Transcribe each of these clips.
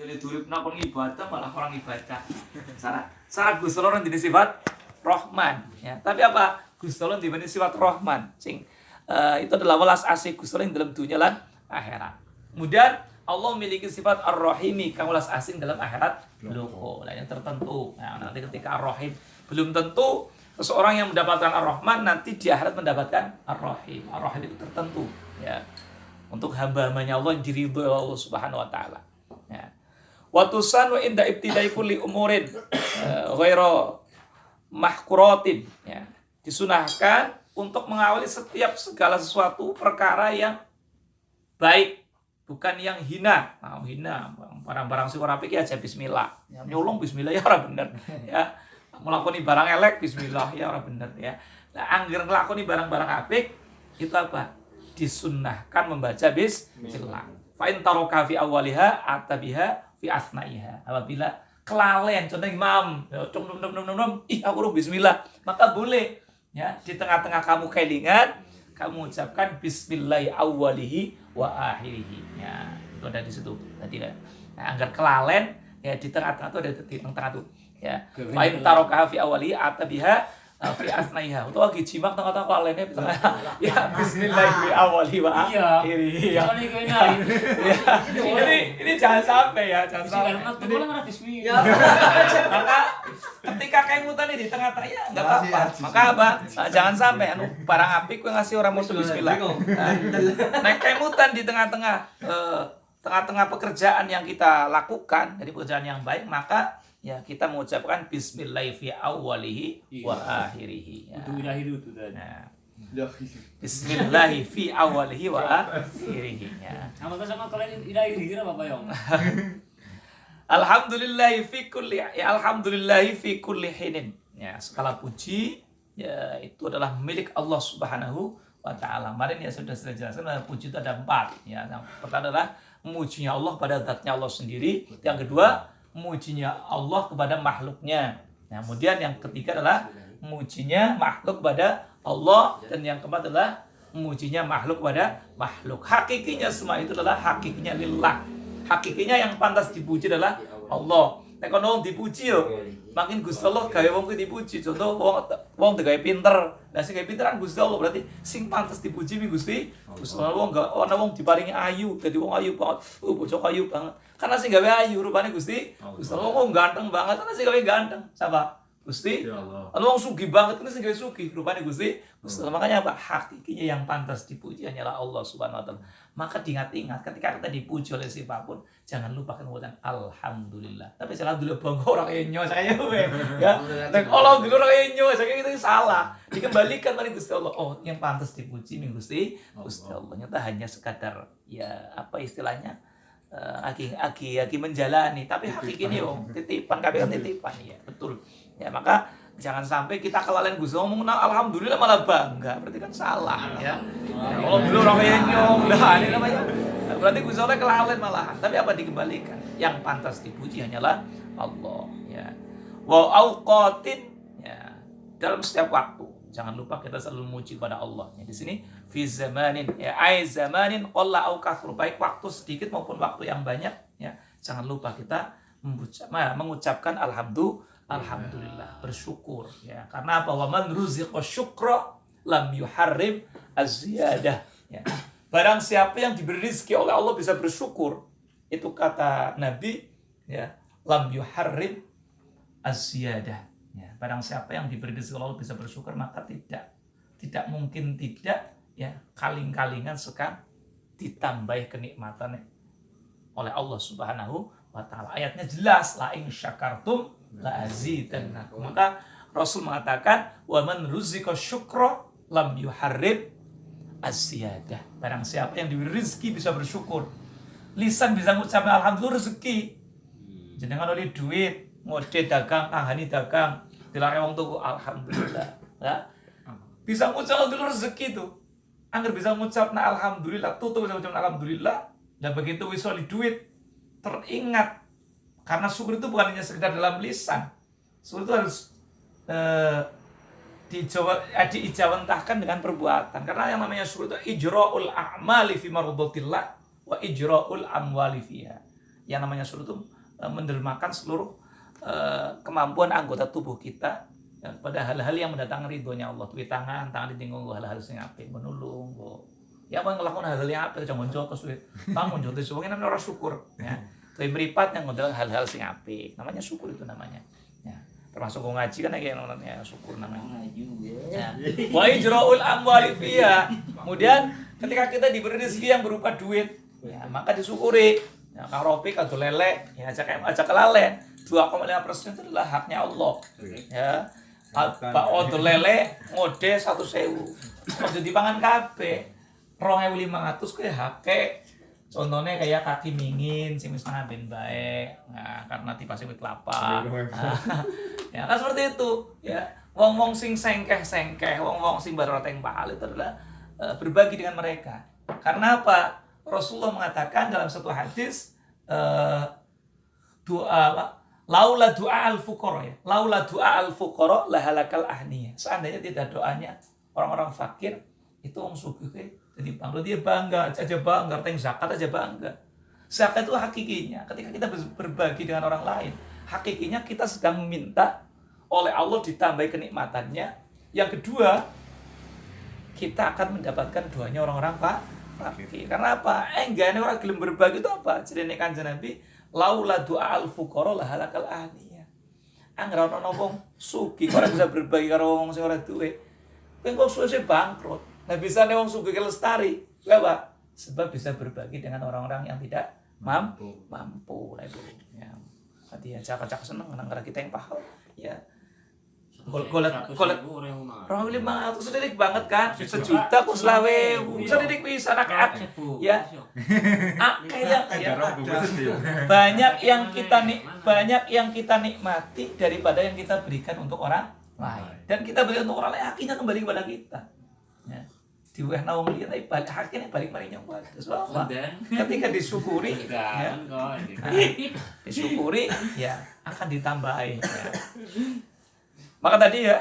ini turip nak ibadah malah orang ibadah. Syarat Gusti Allah di sifat Rahman ya. Tapi apa? Gusti Allah di sifat Rahman. Itu adalah welas asih Gusti Allah dalam dunia lan akhirat. Kemudian Allah memiliki sifat Ar-Rahimi, kang welas asih dalam akhirat loko. Nah, yang tertentu. Nah, nanti ketika Ar-Rahim belum tentu seseorang yang mendapatkan Ar-Rahman nanti di akhirat mendapatkan Ar-Rahim. Ar-Rahim itu tertentu ya. Untuk hamba-hambanya Allah yang diridhoi Allah Subhanahu wa taala. Ya. Wa tusanu inda ibtidai kulli umurin ghairu mahkuratin ya. Disunahkan untuk mengawali setiap segala sesuatu perkara yang baik, bukan yang hina. Nah, hina barang-barang sing ora apik ya aja bismillah. Ya, nyolong bismillah ya ora bener ya. Melakoni barang elek bismillah ya ora bener ya. Nah, angger nglakoni barang-barang apik itu apa? Disunnahkan membaca bismillah. Fa in taraka fi awwaliha atabiha fi asnaiha. Apabila kelalen contoh imam, aku lu bismillah, maka boleh ya di tengah-tengah kamu kelingan kamu ucapkan bismillahi awwalihi wa akhirihi. Ya, itu ada di situ tadi kan. Nah, agar kelalen ya di tengah-tengah itu ada di tengah-tengah tuh. Ya. Fa in taraka fi awwalihi atabiha fi asnaiha. Itu lagi jimak tengah-tengah kelalene bisa. Ya bismillahi fi awwalihi wa akhirihi. Ya. Ini jangan sampai ya, jangan sampai. Bismillah. Maka ketika kemutan di tengah-tengah ya enggak apa-apa. Maka apa? Nah, jangan sampai barang apik kowe ngasih orang musuh bismillah. Nah, kemutan di tengah-tengah pekerjaan yang kita lakukan, dari pekerjaan yang baik, maka ya kita mengucapkan bismillahi fi awwalihi wa akhirihi. Ya. Nah, bismillahi fi awwalihi wa akhirihi. Ya. Sama kalian ilahi apa ya? Alhamdulillahi fi kulli hinin. Ya, segala puji ya itu adalah milik Allah Subhanahu wa taala. Kemarin ya sudah saya jelaskan puji itu ada 4 ya. Yang pertama adalah memujinya Allah pada zatnya Allah sendiri. Yang kedua memujinya Allah kepada makhluknya. Nah, kemudian yang ketiga adalah memujinya makhluk pada Allah, dan yang keempat adalah memujinya makhluk pada makhluk. Hakikinya semua itu adalah hakikinya lillah. Hakikinya yang pantas dipuji adalah Allah. Nek kono dipuji yo, makin Gusti Allah gawe wong kuwi dipuji. Contoh wong digawe pinter. Lah sing gawe pinter kan Gusti Allah, berarti sing pantas dipuji mi Gusti. Gusti Allah wong ana wong diparingi ayu, dadi wong ayu banget. Bocah ayu banget. Karena sing gawe ayu rupane Gusti. Gusti Allah wong ganteng banget, karena sing gawe ganteng. Siapa? Gusti Allah. Ana wong sugih banget, karena sing gawe sugih rupane Gusti. Gusti Allah. Makanya apa? Hakikinya yang pantas dipuji hanyalah Allah Subhanahu wa taala. Maka diingat-ingat ketika kita dipuji oleh siapapun, jangan lupakan mengucapkan alhamdulillah. Tapi alhamdulillah bangga orang enyo saya ya. Dan Allah dulu orang enyo, saya itu salah. Dikembalikan pada Gusti Allah. Oh, yang pantas dipuji nih Gusti Allah. Nyata hanya sekadar ya apa istilahnya? Aki menjalani, tapi hakikine yo titipan, kabeh kan titipan ya. Betul. Ya, maka jangan sampai kita kelalen Gusti ngomong alhamdulillah malah bangga, berarti kan salah ya. Kalau dulu orang nyong, nah ini namanya berarti Gusti Allah kelalen malahan. Tapi apa dikembalikan? Yang pantas dipuji hanyalah Allah ya. Wa auqatin ya, dalam setiap waktu. Jangan lupa kita selalu memuji pada Allah. Ya, di sini fi zamanin ya ai zamanin qalla au kathru, baik waktu sedikit maupun waktu yang banyak ya. Jangan lupa kita mengucapkan alhamdulillah, bersyukur ya. Karena apa? Wa man ruziqa syukra lam yuharrim az-ziyadah ya. Barang siapa yang diberi rezeki oleh Allah bisa bersyukur, itu kata Nabi ya, lam yuharrim az-ziyadah ya. Barang siapa yang diberi rezeki oleh Allah bisa bersyukur, maka tidak mungkin tidak ya kaling-kalingan sekali ditambah kenikmatan oleh Allah Subhanahu wa taala. Ayatnya jelas, la in syakartum la azidannakum. Maka Rasul mengatakan wa man ruziqa syukra lam yuharrim az-ziyadah. Barang siapa yang diberi rezeki bisa bersyukur. Lisan bisa mengucapkan alhamdulillah rezeki. Jenengan oleh duit, ngode dagang, ahani dagang, dilarang wong tuku alhamdulillah. Ya. Bisa mengucapkan dulu rezeki itu. Angger bisa mengucapkan alhamdulillah, tutup bisa mengucapkan alhamdulillah. Dan begitu wis oleh duit teringat. Karena syukur itu bukan hanya sekedar dalam lisan. Syukur itu harus diijawantahkan dengan perbuatan. Karena yang namanya syukur itu ijra'ul a'mali fi mardatillah wa ijra'ul amwali fiha. Yang namanya syukur itu mendermakan seluruh kemampuan anggota tubuh kita ya, pada hal-hal yang mendatangkan ridhonya Allah. Duwe tangan ditinggal hal-hal sing apik, menulung kok. Ya apa ngelakuin hal-hal yang apik jangan jotos duwe. Tangan jotos wong namanya ora syukur ya. Duwe mripat yang ngontel hal-hal sing apik. Namanya syukur itu namanya. Ya. Termasuk kok ngaji kan kayak namanya syukur namanya. Ya. Wa ijraul amwali fiha. Kemudian ketika kita diberi rezeki yang berupa duit, ya maka disyukuri. Ya, Kang Rofi kado lele, ya aja kelalen. 2,5% itu adalah haknya Allah. Ya. Pak Odo lele ngode 1.000. Kalau dipangan kabeh 2.500 kuwi hake. Contohnya kayak kaki mingin sing wis ben baik. Nah, karena tipase wit kelapa. Ya kan seperti itu, ya. Wong-wong sing sengkeh-sengkeh, wong-wong sing baroteng pahal itu adalah berbagi dengan mereka. Karena apa? Rasulullah mengatakan dalam satu hadis doa laula doa al-fuqara ya. Laula doa al-fuqara la halakal ahniya. Seandainya tidak doanya orang-orang fakir, itu wong sugih jadi bangga, dia bangga aja bangga, teng zakat aja bangga. Zakat itu hakikinya ketika kita berbagi dengan orang lain, hakikinya kita sedang meminta oleh Allah ditambahi kenikmatannya. Yang kedua, kita akan mendapatkan doanya orang-orang fakir. Karena apa? Enggak orang gelem berbagi itu apa? Jadi Kanjeng Nabi, laula doa al-fuqara la halakal ahniya. Angger ana wong sugih ora bisa berbagi karo wong sing ora duwe. Kowe kok suwe bangkrut. Nah bisa nih wong sugih lestari. Kenapa? Sebab bisa berbagi dengan orang-orang yang tidak mampu. Lah itu. Ya. Hati aja kacak seneng karena kita yang paham. Ya. Golek 2.500 sedikit banget kan, 1 juta ku 20.000 sedikit bisa nak ya banyak yang kita nikmati daripada yang kita berikan untuk orang lain, dan kita berikan untuk orang lain akhirnya kembali kepada kita ya. Diweh nawang lihat tapi balik akhirnya balik marinya buat apa? Ketika disyukuri ya, disyukuri ya akan ditambahi ya. Maka tadi ya,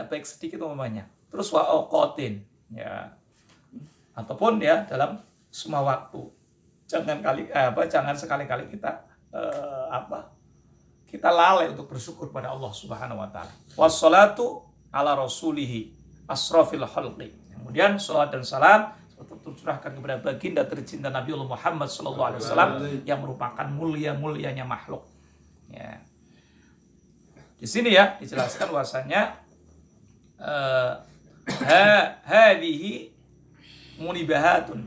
baik sedikit atau banyak. Terus wa'oqotin ya. Ataupun ya dalam semua waktu. Jangan sekali-kali kita kita lalai untuk bersyukur pada Allah Subhanahu wa taala. Wassalatu ala rasulihi asrafil khalqi. Kemudian salat dan salam tercurahkan kepada baginda tercinta Nabi Muhammad sallallahu alaihi wasallam yang merupakan mulia-mulianya makhluk. Ya. Di sini ya dijelaskan bahwasanya hadhihi munibahatun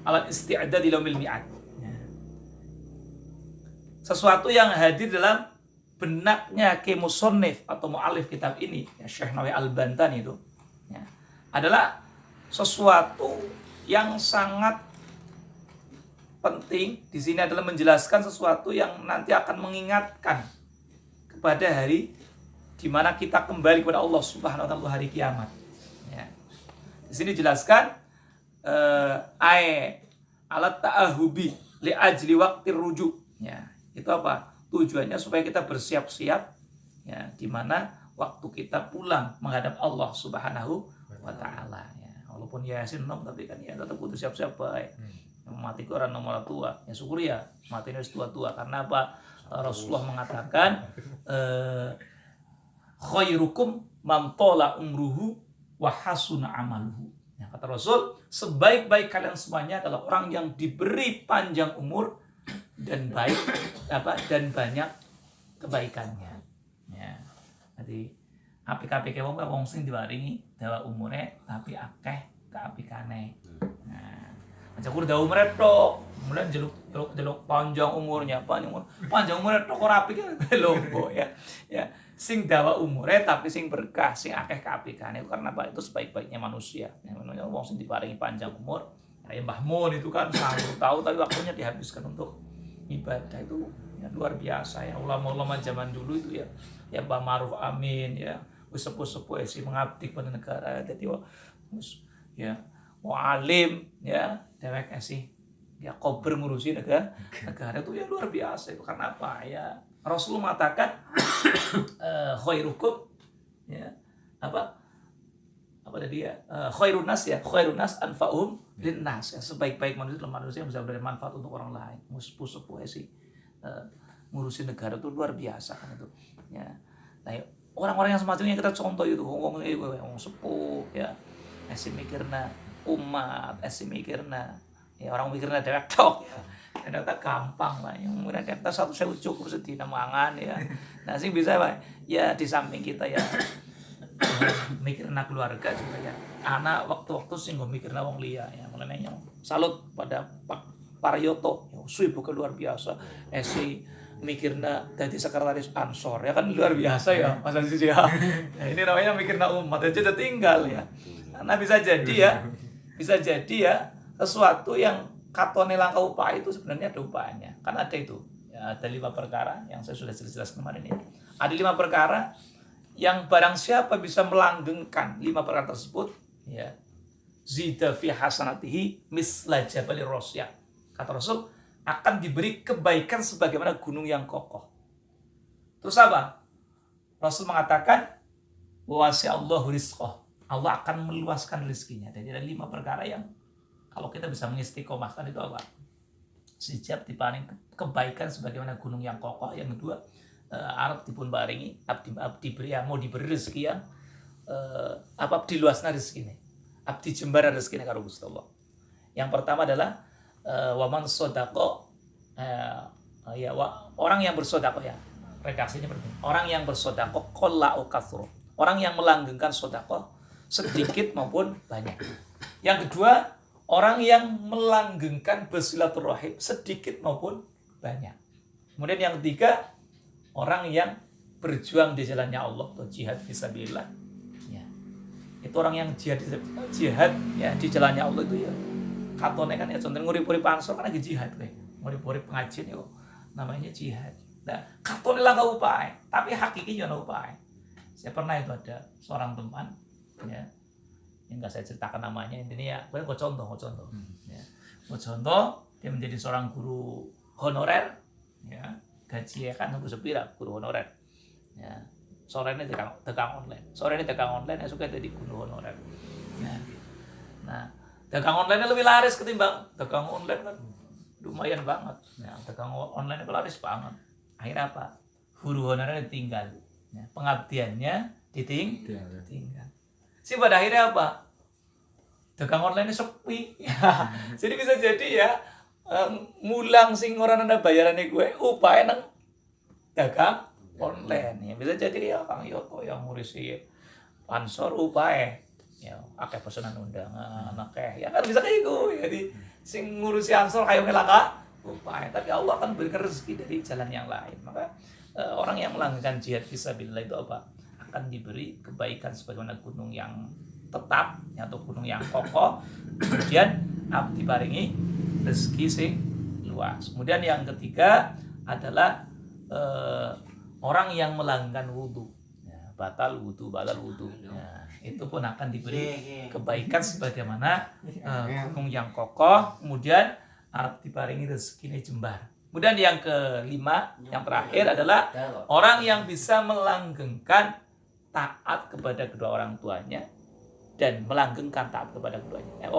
ala isti'dad liyaumil mi'ad. Sesuatu yang hadir dalam benaknya musannif atau muallif kitab ini, ya Syekh Nawawi Al-Bantani itu, ya, adalah sesuatu yang sangat penting. Di sini adalah menjelaskan sesuatu yang nanti akan mengingatkan pada hari di mana kita kembali kepada Allah Subhanahu wa taala hari kiamat. Ya. Di sini dijelaskan alat ta'ahubi li ajli waqtir rujuk. Ya, itu apa? Tujuannya supaya kita bersiap-siap ya di mana waktu kita pulang menghadap Allah Subhanahu wa taala ya. Walaupun Yasin nom tapi kan ya tetap butuh siap-siap baik. Mati orang nomor tua. Ya syukuri ya mati ini tua-tua karena apa? Rasulullah mengatakan khairukum man tala umruhu wa hasuna amaluhu. Ya, kata Rasul, sebaik-baik kalian semuanya adalah orang yang diberi panjang umur dan baik dan banyak kebaikannya. Ya. Jadi apik-apike wong sing diwaringi dawa umure tapi akeh keapikane. Nah, aja kur dawa umure tok, mulai jeluk panjang umurnya, panjang umurnya tok ora apik lho ya. Ya, sing dawa umure tapi sing berkah, sing akeh keapikane karena apa? Itu sebaik-baiknya manusia. Yang namanya wong sing diparingi panjang umur, kayak Mbah Mun itu kan 100 tahun tapi waktunya dihabiskan untuk ibadah itu ya, luar biasa ya. Ulama-ulama zaman dulu itu ya Mbah Ma'ruf Amin ya, sepuh-sepuh sih mengabdi pada negara. Jadi ya alim ya dewek sih ya kober ngurusi negara itu ya luar biasa itu. Karena apa ya? Rasul mengatakan khairukum ya apa tadi ya khairun nas anfa'um linnas ya, sebaik-baik manusia adalah manusia yang bisa memberi manfaat untuk orang lain. Sepuh-sepuh sih ngurusin negara itu luar biasa kan itu. Ya. Nah, orang-orang yang semacam ini kita contoh itu wong sepuh ya. Esi mikirna umat, esi mikirna ya orang mikirna dewek tok ya. Ternyata gampang lah yang mereka kita satu sewu cukup sedina mangan ya. Nah, sing bisa Pak ya di samping kita ya mikirna keluarga juga ya. Anak waktu-waktu sing go mikirna wong liya ya. Mulane yang salut pada Pak Paryoto, sibuk luar biasa. Esi mikirna jadi sekretaris Ansor ya kan luar biasa ya Mas Aziz ya. Nah, ini namanya mikirna umat aja udah tinggal ya. Karena bisa jadi ya sesuatu yang katone langkah upaya itu sebenarnya ada upayanya. Kan ada itu. Ya, ada 5 perkara yang saya sudah jelaskan kemarin ini. Ada 5 perkara yang barang siapa bisa melanggengkan 5 perkara tersebut ya zida fi hasanatihi misla jabal Rosya. Kata Rasul, akan diberi kebaikan sebagaimana gunung yang kokoh. Terus apa? Rasul mengatakan, wasi'allahu rizqah. Allah akan meluaskan rezekinya. Jadi ada 5 perkara yang kalau kita bisa mengistiqomahkan itu apa? Sejak diparing kebaikan sebagaimana gunung yang kokoh. Yang kedua, Arab dipun baringi, abdi beri mau diberi rezeki yang abdi luasna rezekinya. Abdi jembara rezekinya karo Gusti Allah. Yang pertama adalah waman sodako orang yang bersodako ya redaksinya penting. Orang yang bersodako kollau kasro, orang yang melanggengkan sodako sedikit maupun banyak. Yang kedua, orang yang melanggengkan bersilaturahim sedikit maupun banyak. Kemudian yang ketiga, orang yang berjuang di jalannya Allah atau jihad fisabilillah ya. Itu orang yang jihad ya di jalannya Allah itu ya katone kan ya contohnya ngurip-urip Ansor kan lagi jihad kowe. Ngurip-urip pengajian ya namanya jihad. Nah, katone langkah upaya, tapi hakikinya ana upaya. Saya pernah itu ada seorang teman ya. Yang enggak saya ceritakan namanya, intinya ya gue contoh. Ya. Contoh dia menjadi seorang guru honorer ya. Gaji ya kan nunggu sepira guru honorer. Ya. Sore ini tegang online. Suka jadi guru honorer. Ya. Nah, dagang online lebih laris ketimbang dagang online kan lumayan banget. Ya, dagang online itu laris banget. Akhirnya apa? Guru honornya ditinggal. Ya, pengabdiannya ditinggal. Si pada akhirnya apa? Dagang online sepi. Ya, jadi bisa jadi ya mulang sing ora ana bayarane gue upaya nang dagang online. Ya, bisa jadi ya Kang Yoko yang ngurusi Ansor upaya ya akeh pesanan undangan akeh ya kan bisa kayak gitu jadi sing ngurusi Ansor kayak ngelaka upaya tapi Allah akan berikan rezeki dari jalan yang lain. Maka orang yang melanggengkan jihad fisabilillah itu apa akan diberi kebaikan sebagaimana gunung yang tetap ya, atau gunung yang kokoh. Kemudian diparingi rezeki sing luas. Kemudian yang ketiga adalah orang yang melanggengkan wudu ya, batal wudu ya, itu pun akan diberi kebaikan sebagaimana gunung yang kokoh. Kemudian Arab diparingi rezeki jembar. Kemudian yang kelima, yang terakhir adalah orang yang bisa melanggengkan taat kepada kedua orang tuanya dan melanggengkan taat kepada keduanya.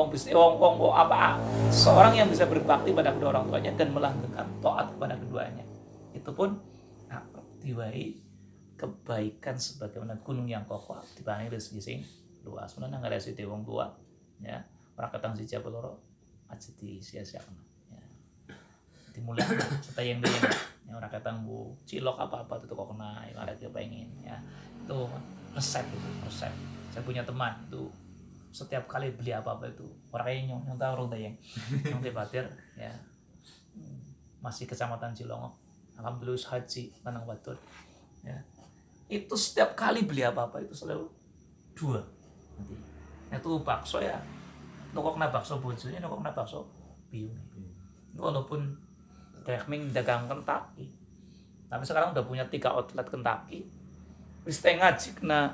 Seorang yang bisa berbakti pada kedua orang tuanya dan melanggengkan taat kepada keduanya. Itu pun diwai kebaikan sebagaimana gunung yang kokoh diparingi rezeki sing luas. Menawa nang resiti wong tua ya, ora ketang siji apa loro aja disia-siakan ya. Dimulai setayang yang ora ketang bu cilok apa-apa itu kok kena yang ada kepengen ya. Itu resep. Saya punya teman itu setiap kali beli apa-apa itu orang yang tahu orang tayang yang debatir ya. Masih Kecamatan Cilongok. Alhamdulillah haji Lanang Batur ya. Itu setiap kali beli apa-apa itu selalu 2 nanti. Itu bakso ya. Nukokna bakso bojone, nukokna bakso biune. Walaupun Dekming dagang Kentucky. Tapi sekarang udah punya 3 outlet Kentucky. Wis teh ngajikna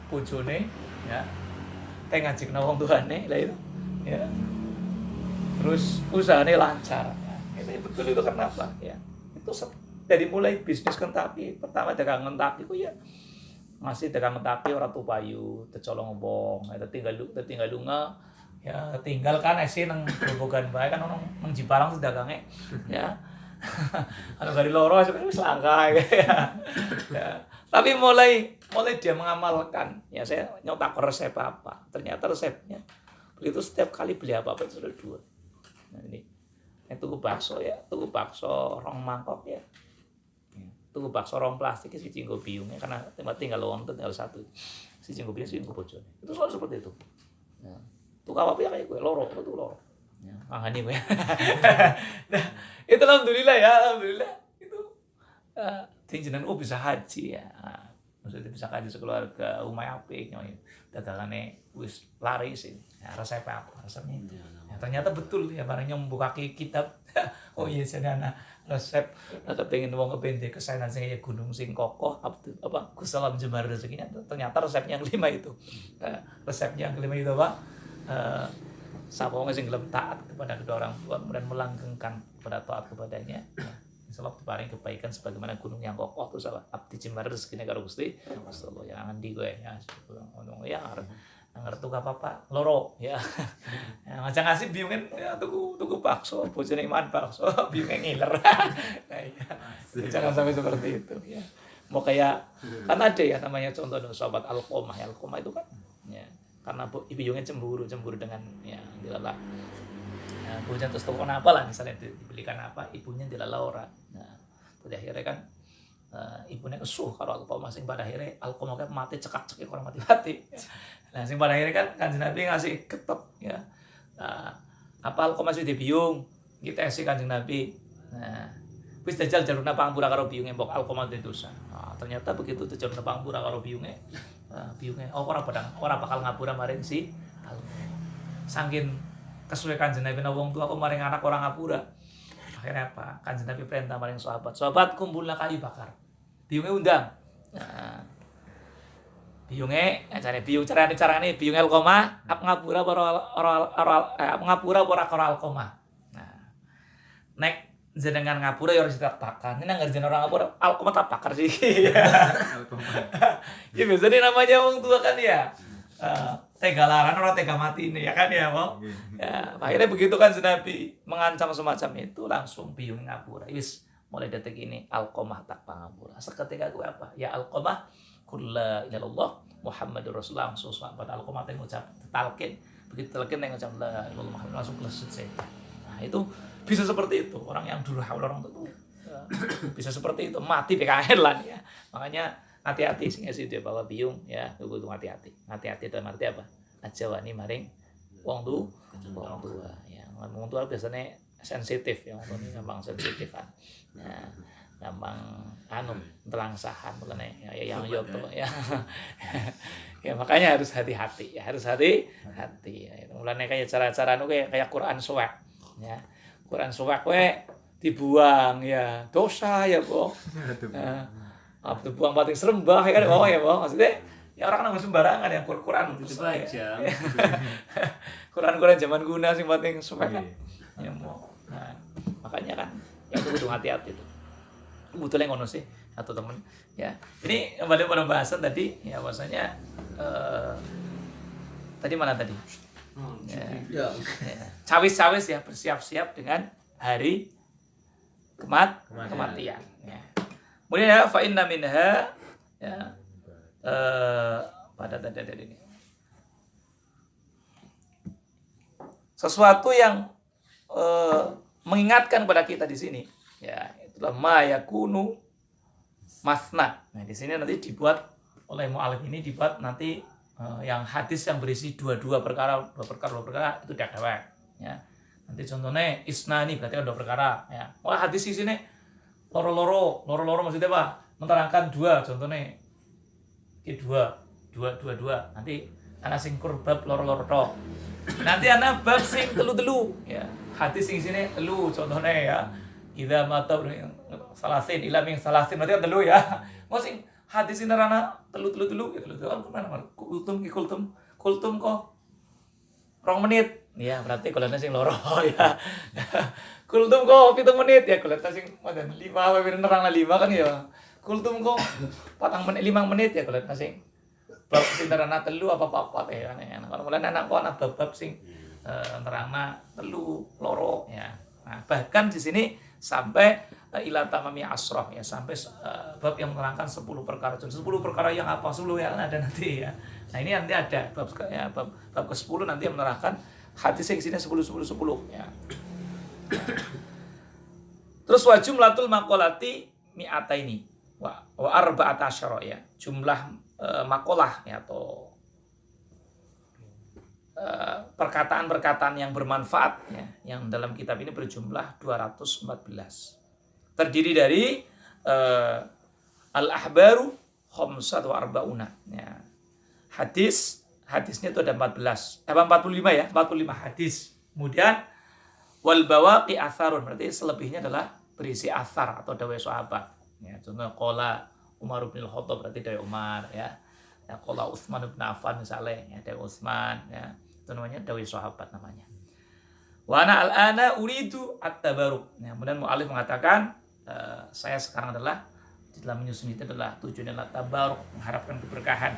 bojone ya. Teh ngajikna wong tuane lah itu. Ya. Terus usahanya lancar. Ya. Itu betul itu kenapa ya? Itu dari mulai bisnis Kentucky, pertama dagang Kentucky ku ya masih dagang Kentucky ora tupayu, tecolong ngobong, eta tinggal lunga ya tinggal kan esi nang grobogan bae kan ono nang Jimbarang dagange ya. Kalau gari loro sebenarnya wis langka ya. Ya. Tapi mulai dia mengamalkan, ya saya nyotak resep apa. Ternyata resepnya begitu setiap kali beli apa-apa itu sudah 2. Nah ini tuku bakso ya, tuku bakso rong mangkok ya. Tuku bakso rong plastik siji nggo biungnya karena tinggal wonten tinggal 1. Siji nggo biung, siji nggo bojone. Itu selalu seperti itu. Ya. Tuku apa ya kayak gue loro, betul loro. Ya, mangani gue. Nah, itu alhamdulillah ya, alhamdulillah. Itu jenengan bisa haji ya. Maksudnya bisa haji sekeluarga umay apik nyoy. Dadalane wis laris sih. Ya, resepnya apa? Resepnya itu. Ya, ternyata betul ya barangnya membuka kitab. Oh iya sedana resep kepengin wong kepende kesaenan sing kaya gunung sing kokoh apa Gusalam Jembar rezekinya ternyata resepnya yang 5 itu. Resepnya yang 5 itu apa? Sapa wong sing gelem taat kepada kedua orang tua kemudian melanggengkan kepada taat kepadanya. Insyaallah diparing kebaikan sebagaimana gunung yang kokoh itu salah abdi jembar rezekine karo Gusti. Astagfirullah ya ngendi kowe ya ngomong ya ngerti apa-apa loro ya. Ya ngajak ngasih biungin ya tuku bakso bojone iman bakso biungnya ngiler. Nah iya. Jangan sampai seperti itu ya. Mau kayak kan ada ya namanya contoh sahabat Alqomah. Alqomah itu kan ya karena ibunya cemburu dengan ya dilala. Ya, bujang terus toko apa lah misalnya dibelikan apa ibunya dilala ora. Nah, pada akhirnya kan ibunya kesuh karo Alqomah sing pada akhirnya Alqomah kan mati cekak-cekik orang mati-mati. Nah, sing pada akhirnya kan Kanjeng Nabi ngasih ketep ya. Nah, apa Alqomah sudah biung kita kasih Kanjeng Nabi. Nah, wis dajal jalurna pangpura karo biunge mbok Alqomah dosa. Nah, ternyata begitu jalurna pangpura karo biunge biunge ora bakal ngapura maring si Alqomah. Saking kesuwe Kanjeng Nabi wong tua kok maring anak orang ngapura. Akhirnya apa? Kanjeng Nabi perintah maring sahabat kumpulna kayu bakar. Biunge undang. Nah, biunge carane biung Alqomah ap ngapura para karo Alqomah. Nah, nek jenengan ngapura ya harus ditapakan. Ini nang ngerjain orang ngapura Alqomah tak bakar sih. Alqomah. Ya biasanya namanya wong tua kan ya. Tega laran orang tega mati ini ya kan ya Bang. Ya, akhirnya begitu kan Nabi mengancam semacam itu langsung biung ngapura. Wis mulai detik ini Alqomah tak pangapura. Seketika gue apa? Ya Alqomah qul la ilaha illallah Muhammadur Rasulullah langsung pada Alqomah yang ngucap talqin. Begitu talqin yang ngucap la ilaha illallah Muhammad langsung selesai. Nah, itu bisa seperti itu. Orang yang dulu orang itu bisa seperti itu, mati PKL lah ya. Makanya hati-hati sehingga sih dia bawa biung ya, kudu hati-hati. Hati-hati dalam arti apa? Aja wani maring wong tua ya. Wong tua biasanya sensitif ya, wong ini gampang sensitif kan. Ya, gampang telangsahan mulane ya yang yoto ya. Ya makanya harus hati-hati ya, harus hati-hati. Ya. Mulane kayak cara-cara kayak Quran suwek ya. Quran suwek we dibuang ya. Dosa ya, Bang. Dibuang pating serembah ya kan ya, Bang. Maksudnya ya orang nang sembarangan ya Quran itu baca. Quran zaman guna sing pating suwek kan. Ya mau. Nah, makanya kan yang itu kudu hati-hati tuh. Sebetulnya ngono sih atau temen ya. Ini kembali pada bahasan tadi ya bahasanya tadi mana tadi? Ya. Cawis-cawis ya bersiap-siap dengan hari kematian. Ya. Kemudian ya fa inna minha ya pada tadi ini sesuatu yang mengingatkan pada kita di sini ya itulah ma yakunu masna. Nah di sini nanti dibuat oleh mu'alif ini dibuat nanti yang hadis yang berisi dua perkara itu tidak dewek ya. Nanti contohnya isnani berarti kan 2 perkara ya. Oh hadis di sini loro maksudnya apa? Menerangkan 2 contohnya ki 2 nanti ana sing kurbab loro tok. Nanti ana bab sing telu ya. Hadis sing sini telu contohnya ya. Idza mata salasin ila min salasin berarti kan telu ya. Mau sing hadis ini rana telu gitu kan kemana kultum kok 2 menit ya berarti kalau sing loro ya kultum kok 7 menit ya kalau sing madan 5 apa nerangna 5 kan ya kultum kok 4 menit 5 menit ya kalau sing bab sing nerangna telu apa ya kan kalau mulai anak kok ana bab sing nerangna telu loro ya. Nah, bahkan di sini sampai ila tamami asroh ya, sampai bab yang menerangkan 10 perkara. 10 perkara yang apa? 10 yang ada nanti ya. Nah ini nanti ada bab ke-10 nanti yang menerangkan hadis yang isinya 10 ya. Terus wa jumlatul maqalati mi'ataini wa arba'ata asyara ya. Jumlah maqalah ya, atau perkataan-perkataan yang bermanfaat ya, yang dalam kitab ini berjumlah 214. Terdiri dari al-ahbaru khamsatu arba'una ya. Hadisnya itu ada 45 ya, 45 hadis. Kemudian wal bawaqi atharun, berarti selebihnya adalah berisi athar atau dawai sahabat ya. Contoh qala Umar bin Khattab, berarti dari Umar ya. Ya qala Utsman bin Affan misalnya ya, dari Utsman ya. Itu namanya dawai sahabat namanya. Wa ana al-ana uridu at-tabaruk. Ya, kemudian mu'alif mengatakan saya sekarang adalah di dalam menyusun itu adalah tujuannya adalah tabaruk, mengharapkan keberkahan.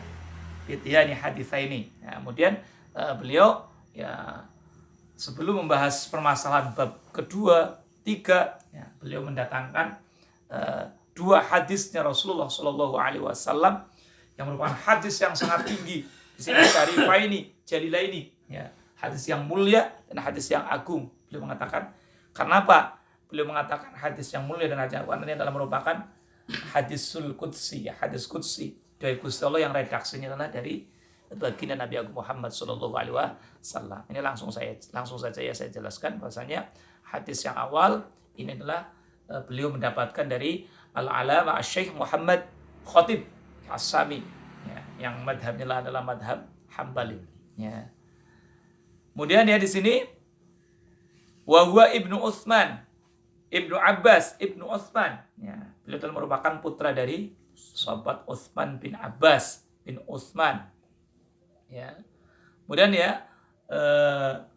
Fitiyani haditsaini. Ya, kemudian beliau ya sebelum membahas permasalahan bab kedua, 3 ya, beliau mendatangkan 2 hadisnya Rasulullah Shallallahu Alaihi Wasallam yang merupakan hadis yang sangat tinggi. Di sini syarifaini, jalilaini ya, hadis yang mulia dan hadis yang agung. Beliau mengatakan, karena apa? Beliau mengatakan hadis yang mulia dan hadis yang agung ini adalah merupakan hadisul qudsi ya, hadis qudsi dari Gusti Allah yang redaksinya adalah dari baginda Nabi Agung Muhammad Sallallahu Alaihi Wasallam. Ini langsung saja ya saya jelaskan bahwasanya hadis yang awal ini adalah beliau mendapatkan dari Al-Alama Syekh Muhammad Khatib As-Sami ya, yang madhabnya adalah madhab Hambali ya. Kemudian ya di sini wa huwa Ibnu Utsman, Ibnu Abbas, Ibnu Utsman ya. Beliau adalah merupakan putra dari sahabat Utsman bin Abbas bin Utsman ya. Kemudian ya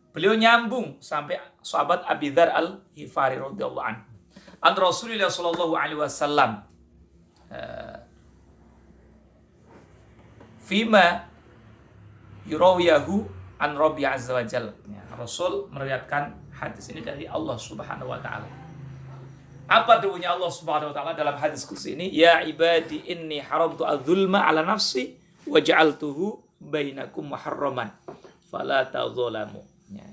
beliau nyambung sampai sahabat Abi Dzar Al-Ghifari radhiyallahu anhu. An Rasulullah sallallahu alaihi wasallam fima yurawiyahu an Rabbi azza wa jalla. Ya, Rasul meriwayatkan hadis ini dari Allah Subhanahu wa taala. Apa dawuhnya Allah Subhanahu wa taala dalam hadis qudsi ini? Ya ibadi inni haramtu adz-dzulma ala nafsi wa ja'altuhu bainakum muharraman fala tadzalamu. Ya.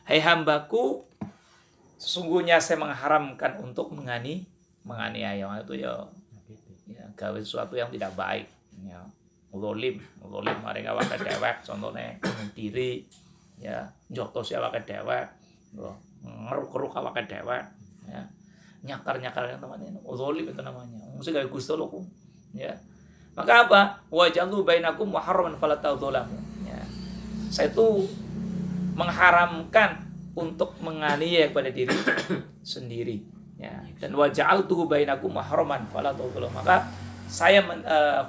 Hai hambaku, sesungguhnya saya mengharamkan untuk menganiaya itu ya gawe sesuatu yang tidak baik ya. Zalim mereka awake dewek, contohnya bunuh diri ya, njotos awake dewek, ngeruk-ngeruk awake dewek ya. Nyakar-nyakar yang namanya zalim itu namanya. Mesti gawe Gusti Allah ya. Maka apa? Wa ja'alu bainakum muharraman fala tadzalamu. Ya. Saya itu mengharamkan untuk menganiaya kepada diri sendiri ya. Dan wa ja'altuhu bainakum muharraman fala tadzalamu. Maka saya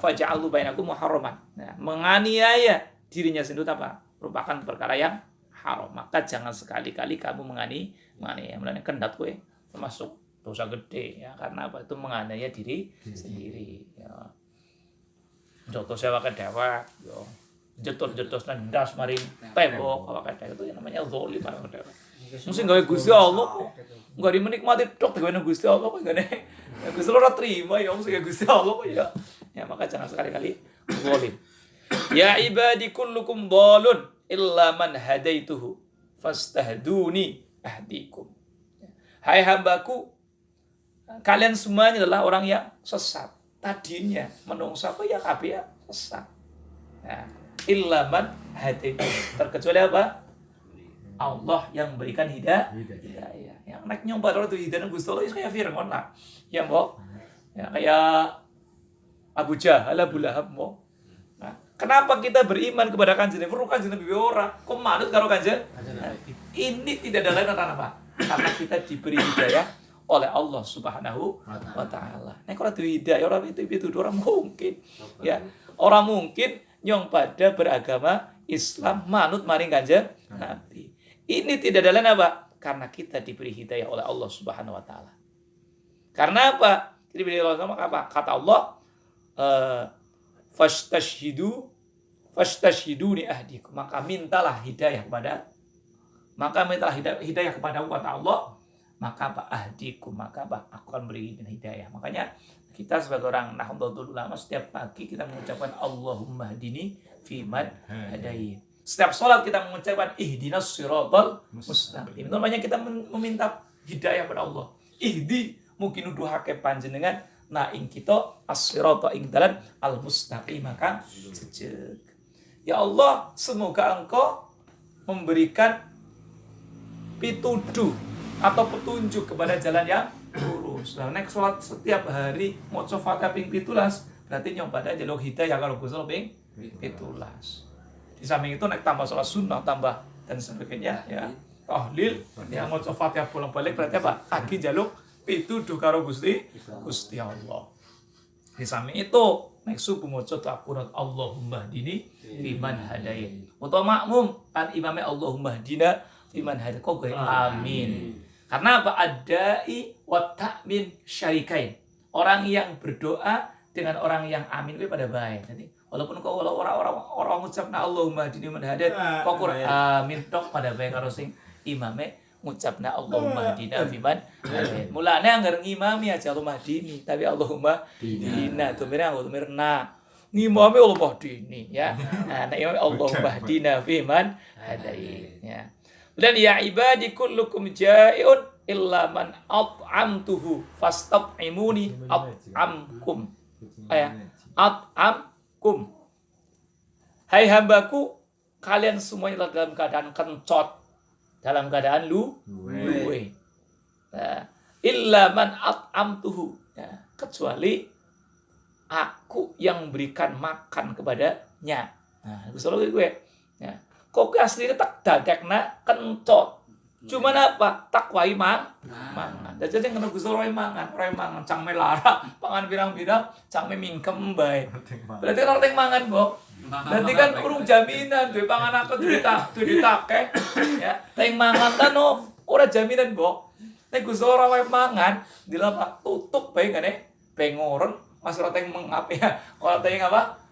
faja'alu bainakum muharraman. Nah, menganiaya dirinya sendiri apa? Merupakan perkara yang haram. Maka jangan sekali-kali kamu menganiaya. Mulane kendat kowe termasuk dosa gede ya, karena apa? Itu menganiaya diri sendiri ya. Jotos awake dewek yo. Jetos-jetos ndas maring tembok awake dewek itu yang namanya zalim awake dewek. Mesti gawe Gusti Allah kok. Enggak dimenikmati tok gawe Gusti Allah kok ngene. Gusti Allah ora trima ya mesti gawe Gusti Allah kok ya. Ya maka jangan sekali-kali zalim. Ya ibadi kullukum dhalun illa man hadaituhu fastahduni ahdikum. Hai hambaku, kalian semuanya adalah orang yang sesat. Tadinya menungsa apa ya kabeh ya sesat. Nah, illa man hadaitu. Terkecuali apa? Allah yang memberikan hidayah. Yang naik nyombat orang itu hidayah Gusti Allah kayak Fir'aun lah. Ya mbok. Ya kayak Abu Jahal, Abu Lahab mbok. Nah, kenapa kita beriman kepada Kanjeng Nabi? Kanjeng Nabi ora. Kok manut karo Kanjeng? Nah, ini tidak ada lain karena apa? Karena kita diberi hidayah oleh Allah Subhanahu wa taala. Nek ora duwe hidayah ora itu orang mungkin. Ya, orang mungkin yang pada beragama Islam manut maring Kanjeng Nabi. Ini tidak ada lain apa? Karena kita diberi hidayah oleh Allah Subhanahu wa taala. Karena apa? Diberi oleh Allah apa? Kata Allah, fastashhiduni ahdikum. Maka mintalah hidayah kepada hidayah kepada kata Allah maka apa ahdikum, maka apa aku akan beri hidayah. Makanya kita sebagai orang Nahdlatul Ulama setiap pagi kita mengucapkan Allahumma hdini fiman hadait. Setiap sholat kita mengucapkan ihdinas siratal mustaqim. Itu namanya kita meminta hidayah pada Allah. Ihdi mungkin nuduhake panjenengan na ing kita as-sirata ing dalan al-mustaqim maka sejek. Ya Allah, semoga Engkau memberikan pituduh atau petunjuk kepada jalan yang lurus. Nah, nek sholat setiap hari maca Fatihah ping 17 berarti nyoba jaluk hidayah karo Gusti Allah ping 17. Di samping itu nek tambah sholat sunnah tambah dan sebagainya ya. Tahlil yang maca Fatihah bolak-balik berarti apa? Agi jaluk pituduh karo Gusti Allah. Di samping itu nek subuh maca ta'aqurat Allahumma hdini fiman hadait. Utawa makmum kan imame Allahumma hdina fiman hadait kok amin. Karena apa? Adai wa ta'min syarikain. Orang yang berdoa dengan orang yang amin itu pada baik. Jadi walaupun kau orang ngucapna Allahumma hdini fiman hadait kok amin tok pada baik karo sing imame ngucapna Allahumma hdina fiman hadait. Mulane anggar ngimami aja Allahumma hdini, tapi Allahumma hdina tumirna tumirna. Ngimami Allahumma hdini ya. Nah, imam Allahumma hdina fiman hadait ya. Dan ya ibadi kullukum ja'iun illa man at'amtuhu fastab'imuni at'amkum. At'amkum. Hai hambaku, kalian semuanya dalam keadaan kencot. Dalam keadaan luwe. Nah, illa man at'amtuhu. Ya, kecuali aku yang memberikan makan kepadanya. Nah, Gusti Allah gue. Ya. Kok aslinya tak dadekna kencot. Cuman apa? Takwai mangan. Jadi yang kena Gusti Allah mangan, cang melara, pangan birang-birang, cang mingkem bae. Berarti orang teng mangan, Bok. Berarti kan urung jaminan duwe pangan aku duwe ditake. Ya, teng mangan kan ora jaminan, Bok. Nek Gusti Allah wae mangan, dilapa tutup bae ngene, pengoren, masih ora teng mengape ya. Ora teng apa?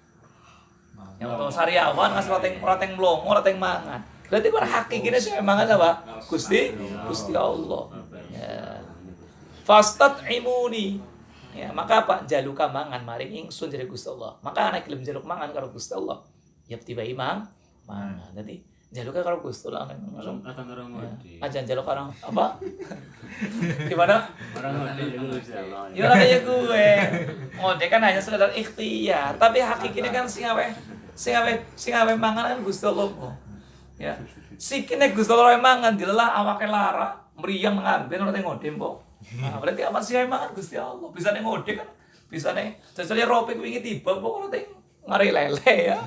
Yang untuk sariawan ngasih roteng mlongo roteng mangan. Berarti bar hakikine sing mangan apa? Gusti Allah. Ya. Fastat'imuni. Ya, maka apa? Jaluka mangan maring ingsun dari Gusti Allah. Maka anak gelem jaluk mangan karo Gusti Allah. Ya tiba imam mangan. Dadi jaluka karo Gusti Allah langsung aja jaluk karo apa? Gimana? Orang ngode Gusti Allah. Ya ora kaya gue. Ngode kan hanya sekedar ikhtiar, tapi hakikine kan sing awe mangan kan Gusti Allah. Ya. Sikine Gusti Allah mangan dilelah awake lara, mriyang ngamben ora ngode, Mbok. Nah, berarti apa sih mangan Gusti Allah? Bisa ngode kan? Bisa jajal ropik wingi tiba Mbok ora ngari lele ya.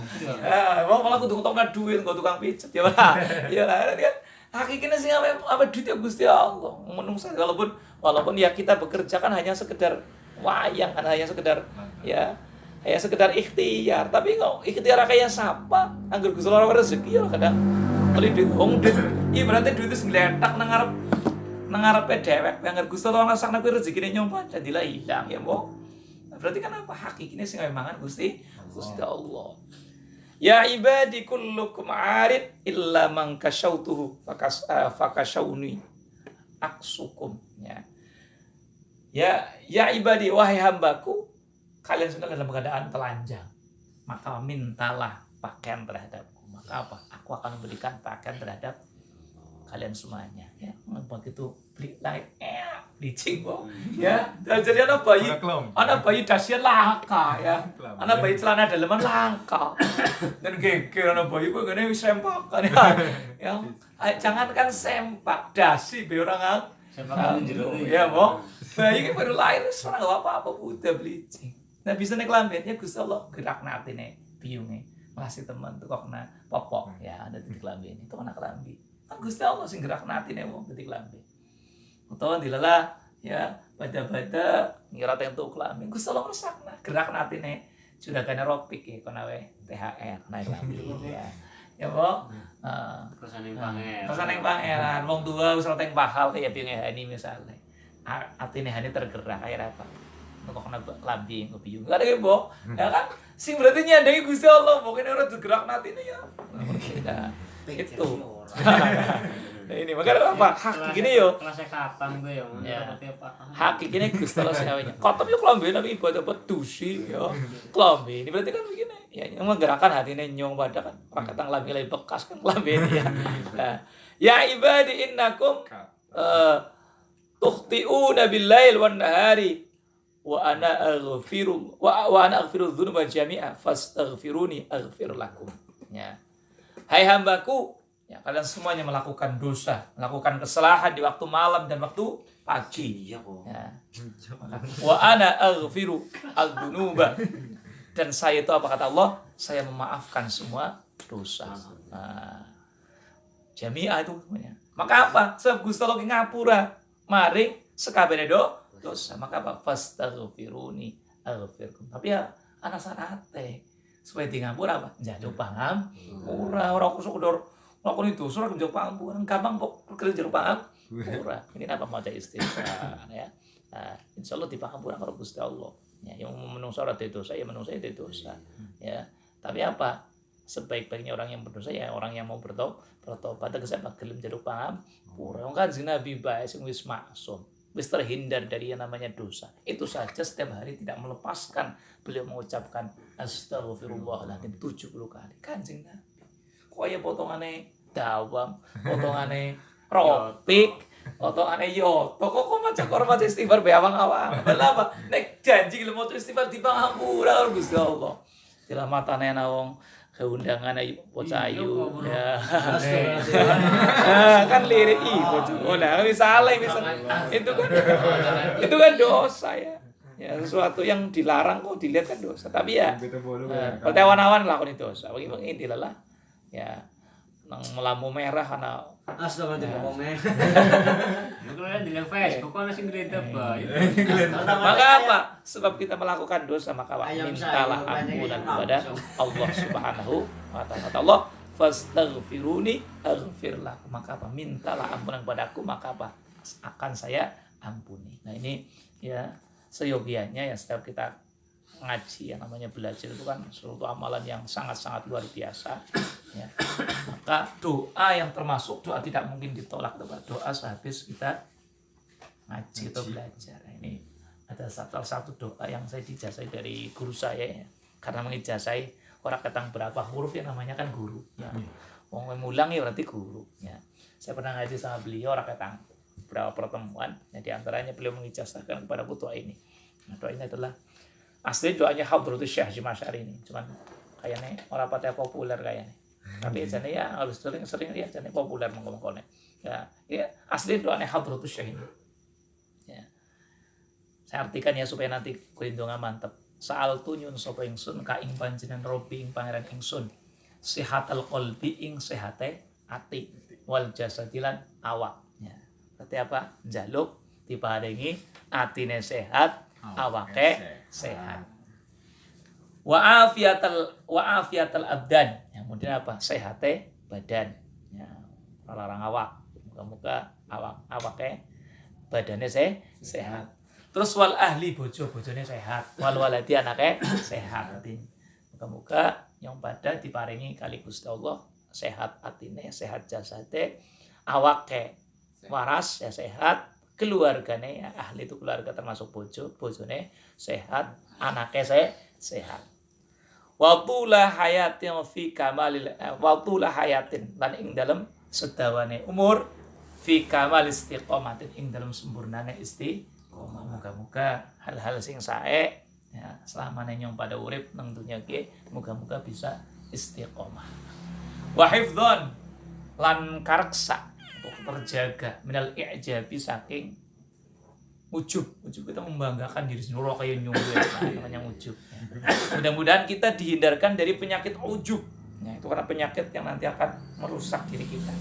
Wong malah kudu tukang duit, kok tukang pijet ya lah. Ya lah kan. Hakikine sing awe duit ya Gusti Allah. Menungsa walaupun ya kita bekerja kan hanya sekedar wayang kan hanya sekedar ya hanya sekedar ikhtiar, tapi kok ikhtiar kaya sapa? Anggur Gusti Allah rezeki ya kadang beli duit duit. Ibaratnya duit itu ngletak nang ngarepe dhewek, anggur Gusti Allah rasakna kuwi rezekine nyompat dadilah ilang ya, Mbok. Berarti kan apa hakikine sing mangan Gusti Allah. Ya ibadi kullukum arid illa man kasyautuhu fakasyauni aksukum ya. Ya ibadi wahai hambaku, kalian sudah dalam keadaan telanjang, maka mintalah pakaian terhadapku. Maka apa? Aku akan memberikan pakaian terhadap kalian semuanya. Ya, begitu beli bleaching, Bok. Ya, jadi anak bayi dasian langka ya. Anak bayi celana daleman langka. Dan geger anak bayi kok ngene wis sempakan ya. Ya, jangankan sempak, dasi be orang Sempakan jero. Ya, Bok. Bayi ki baru lahir wis ora apa-apa udah bleaching. Nah bisa nek lambene Gusti Allah gerak natine biyunge ngasih teman tuh kok kena popok ya ada titik lambene itu anak lambi kan Gusti Allah sing gerak natine wong titik lambe utawa dilelah ya bada-bada ngira tentu kelambi Gusti Allah ngrasakna gerak natine sudah kana ropik ya kono wae THR naik lambi ya po Kesan yang pangeran wong tua wis teng pahal kaya biyunge ini misalnya atine hani tergerak kaya apa kok kena lambi ngebiyung gak ada Mbok ya kan sing berarti nyandangi Gusti Allah pokoknya orang gerak nanti nih ya itu Nah ini makanya apa? Hakik ini yo. Kelas kapan gue ya? Hakik ini Gusti Allah sawenya. Kotom yo klambe tapi ibadah pedusi yo. Klambe ini berarti kan begini. Ya yang menggerakkan hatine nyong pada kan. Ora ketang lambe bekas kan klambe ini ya. Nah, ya ibadi innakum tukhti'una bil-lail wan-nahari wa ana aghfiru dzunuba jami'a fastaghfiruni aghfir lakum. Ya. Hai hambaku, ya, kalian semuanya melakukan dosa, melakukan kesalahan di waktu malam dan waktu pagi. Iya kok. Ya. Wa ana aghfiru adzunuba. Dan saya itu apa kata Allah? Saya memaafkan semua dosa. Nah, jami'ah itu semuanya. Maka apa? Sebab Gusti Allah ngapura maring sekabehane dosa. Maka apa? Fastaghfiruni aghfirkum. Tapi ya ana sarate supaya di ngapura apa? Njaluk pangampura. Ora sekedar lakoni dosa ora njaluk pangampura. Gampang kok kerja njaluk pangampura. Ini apa maca istighfar ya. Nah, insyaallah dipangampura karo Gusti Allah. Ya, yang menungso ora dosa ya menungso itu dosa. Ya. Tapi apa? Sebaik-baiknya orang yang berdosa ya orang yang mau bertobat tegese gelem njaluk pangampura. Wong Kanjeng Nabi bae sing wis maksum, wis terhindar dari yang namanya dosa. Itu saja setiap hari tidak melepaskan beliau mengucapkan astagfirullahaladzim 70 kali. Kanjeng Nabi. Kok ya potongane dawam, potongane ropik, potongane yoto. Kok maca istighfar be awang-awang. Kenapa? Nek janji gelem maca istighfar dipangampura karo Gusti Allah. Dilamatane ana wong keundangan ayu bocah ayu ya. Kan lirik bocah. Oh nah misalnya itu kan dosa ya. Ya sesuatu yang dilarang kok dilihat kan dosa. Tapi ya pertewan-awan lakoni dosa. Bagi dilalah ya nang melampu merah ana Astagfirullah ngomong. Mungkin ada di Facebook kok sing grade apa. Maka apa? Sebab kita melakukan dosa maka mintalah ampunan kepada Allah Subhanahu wa taala. Allah fastaghfiruni aghfir lakum. Maka apa? Mintalah ampunan kepadaku maka apa? Akan saya ampuni. Nah ini ya seyogianya ya setiap kita ngaji yang namanya belajar itu kan suatu amalan yang sangat-sangat luar biasa ya. Maka doa yang termasuk doa tidak mungkin ditolak doa sehabis kita ngaji atau belajar. Nah, ini ada salah satu doa yang saya dijazai dari guru saya ya. Karena mengijazai orang ketang berapa huruf yang namanya kan guru ya. Wong mulang ya berarti guru ya. Saya pernah ngaji sama beliau orang ketang berapa pertemuan ya, di antaranya beliau mengijazahkan kepada doa ini. Nah, doa ini adalah asli doanya Hadratus Syekh Hasyim Asy'ari ini, cuman kayaknya orang patah populer kayaknya. Tapi jane ya harus sering ya jane populer mengkon-mengkone. Ya asli doanya Hadratus Syekh ini. Ya. Saya artikan ya supaya nanti kulindungan mantep. Saal tu nyun sapa ingsun ka ing panjenengan Robbi ing pangeran ingsun. Sihatal qalbi ing sehate ati wal jasadilan awak. Ya. Berarti apa? Njaluk diparingi atine sehat, awake sehat. Wa afiatal abdan. Yang kemudian apa? Sehate badan. Ya, larang awak. Muga-muga awake badannya sehat. Terus wal ahli bojone sehat. Wal waladi anake sehat. Muga-muga yang pada diparingi kali Gusti Allah sehat atine, sehat jasate, awake waras ya sehat. Keluargane ya, ahli itu keluarga termasuk bojone sehat, anaknya sehat. Watulah hayatin fi kamalil watulah hayatin lan ing dalam sedawane umur fi kamal istiqomatin ing dalam sempurnane istiqomah. Muga-muga hal-hal sing sae ya selama nyong pada urip nang dunya iki muga-muga bisa istiqomah. Wa hifdzan lan kareksa terjaga minal i'jabi saking ujub kita membanggakan diri sendiri kayak nyunggu ya, namanya ujub ya. Mudah-mudahan kita dihindarkan dari penyakit ujub ya, itu karena penyakit yang nanti akan merusak diri kita.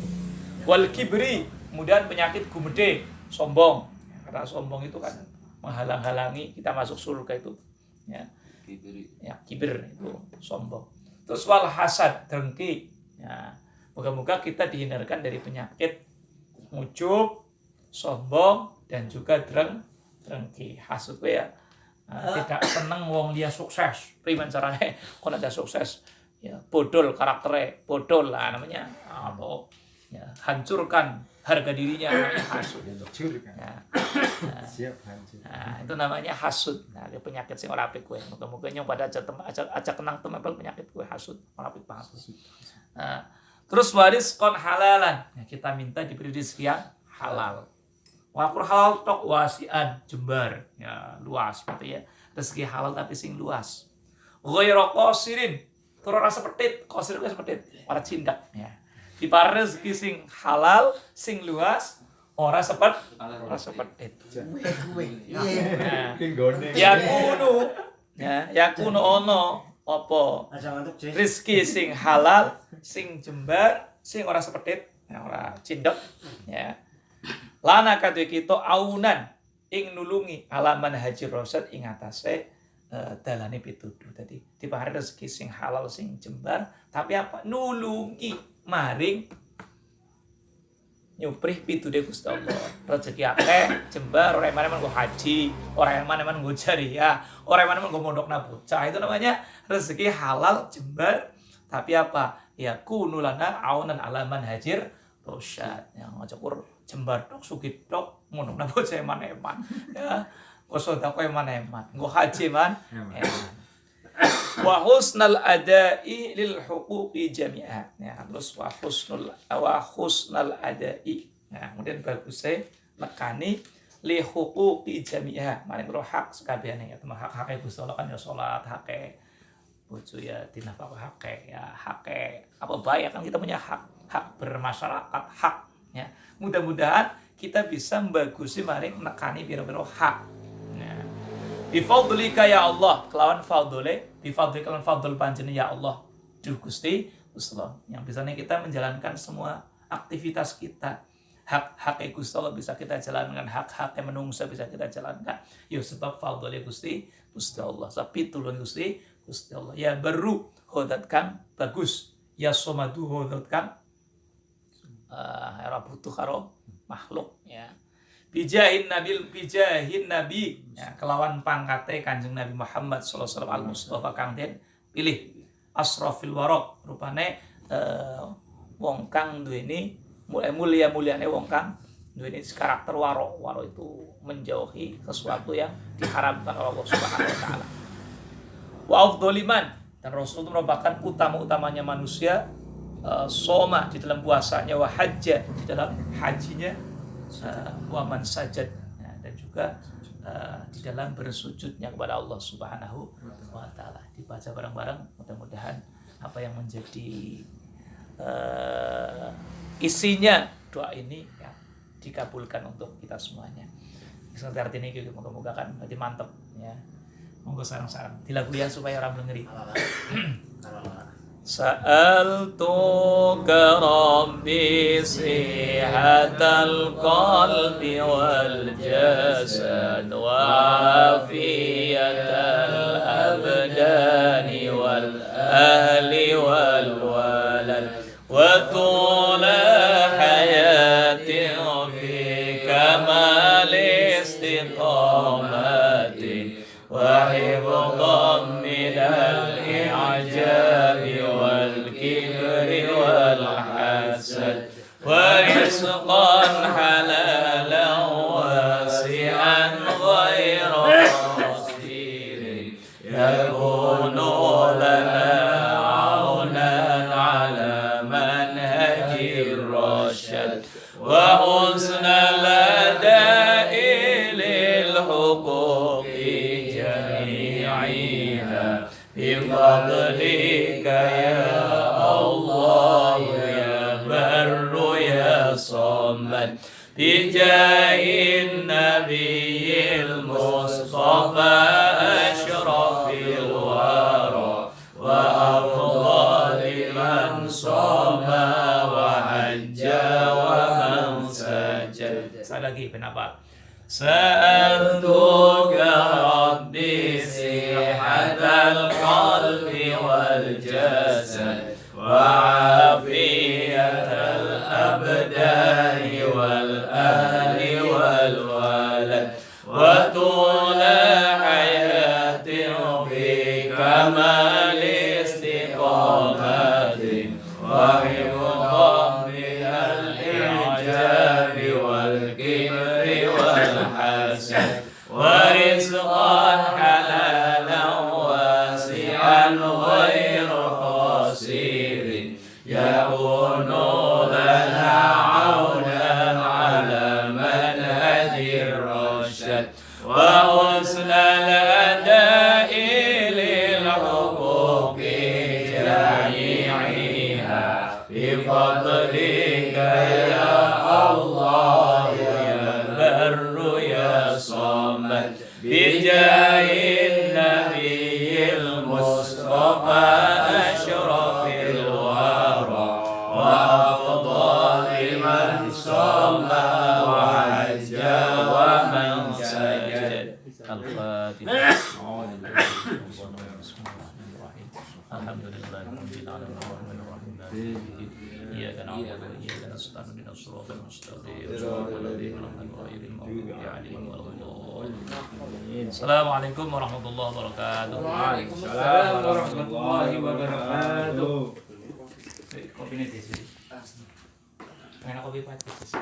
Wal kibri, kemudian penyakit gumede, sombong ya, karena sombong itu kan menghalang-halangi kita masuk surga itu ya. Kibir itu sombong. Terus wal hasad, dengki ya. Moga-moga kita dihindarkan dari penyakit ujub, sombong dan juga dengki. Hasud ya tidak seneng wong liya sukses. Priman carane kon ada sukses ya bodol karaktere, bodol lah namanya. Apa ya, hancurkan harga dirinya, namanya hasud itu. Hancurkan. Ya. Siap hancur. Nah, itu namanya hasud. Nah, itu penyakit sing ora apik kowe. Muga-muga nyong pada aja kenang temepel penyakit kowe hasud, ora apik banget. Nah, terus waris kon halalan. Ya, kita minta diberi rezeki yang halal. Walaupun halal tok wasian jembar, ya luas gitu ya. Rezeki halal tapi sing luas. Ghairu qasirin, tur ora sepetit, qasir ku sepetit, ora cindak ya. Diparing rezeki sing halal, sing luas, ora sepetit. Nah, Pinggone. ya kuno ono apa rezeki sing halal, sing jembar, sing ora sepetit, ya ora cindek ya. Lana kadhe kita aunan ing nulungi alaman haji rosyad ing atase dalane pituduh. Dadi diparing rezeki sing halal sing jembar, tapi apa nulungi maring nyuprih pituduh Gusti Allah. Rezeki akeh jembar, ora eman-eman nggo haji, ora eman-eman nggo jariah, ora eman-eman nggo mondokna bocah. Itu namanya rezeki halal jembar, tapi apa? Ya kunulana aunan alaman hajir rosyad. Yang ngajakur jembar tok sugih tok mondokna bocah eman-eman. Ya, nggo sedekah eman-eman, nggo haji eman. Wa husnal adai lil huquqi jami'ah. Ya, terus wa husnal adai. Nah, kemudian bagusnya nekani li huquqi jami'ah. Mari karo hak sakabehane ya, teman hak Gusti Allah kan ya salat, hak bojo ya dinafkah hak ya, hak apa bae kan kita punya hak bermasyarakat, hak ya. Mudah-mudahan kita bisa membagusi maring nekani pira-pira hak. Nah, bifadlika ya Allah, kelawan fadle, bifadlika kelawan fadl panjenengan ya Allah. Duh Gusti Allah, yang bisanya kita menjalankan semua aktivitas kita. Hak Gusti Allah bisa kita jalankan, hak menungsa bisa kita jalankan. Ya sebab fadle Gusti Allah. Tapi tulung Gusti Allah. Ya baru hodatkan bagus. Ya somadu hodatkan era butuh karo makhluk ya. Bijahin nabi ya, kelawan pangkate Kanjeng Nabi Muhammad sallallahu alaihi wasallam al-Mustafa kang den pilih asrafil waraq, rupane wong kang duweni mulyane wong kang duweni karakter waraq. Waraq itu menjauhi sesuatu yang diharamkan oleh Allah Subhanahu wa taala. Wa afdhaliman, dan Rasul itu merupakan utama-utamanya manusia, soma di dalam puasanya, wa hajja di dalam hajinya, wa man sajad, dan juga di dalam bersujudnya kepada Allah Subhanahu wa taala. Dibaca bareng-bareng, mudah-mudahan apa yang menjadi isinya doa ini ya, dikabulkan untuk kita semuanya. Seperti artinya gitu, moga-moga kan berarti mantep ya. Monggo sarang-sarang dilagulian supaya orang ngeri. Sa'altuka rabbi sihatal qalbi wal jasad wa afiyatal abdani wal ahli wal walad wa tula hayati fi kamal istiqamati wa hifdhan min al-i'jab wal-kibr wal-hasad wa rizqan halalan wasi'an ghayra qasirin yakunu lana 'aunan 'ala manhajir rasyad wa husnal ada'i lil huquqi jami'iha bifadlika ya Allah ya barru ya samad bijahin nabiyil mustafa ashrafil wara wa afdali man sama wa hajja wa man sajad. Sekali lagi kenapa? Sa'altuka rabbi sihatal qalbi wal jasad wa afiyatal abdani wal ahli wal walad wa tula hayatin fi kamal istiqamatin wa hifdhan minal إياك نعبد وإياك نستعين اهدنا الصراط المستقيم صراط الذين أنعمت عليهم غير المغضوب عليهم ولا الضالين. السلام عليكم ورحمة الله وبركاته. Waalaikumsalam warahmatullahi wabarakatuh. Kopi ini sih. Pengen kopi pahit sih.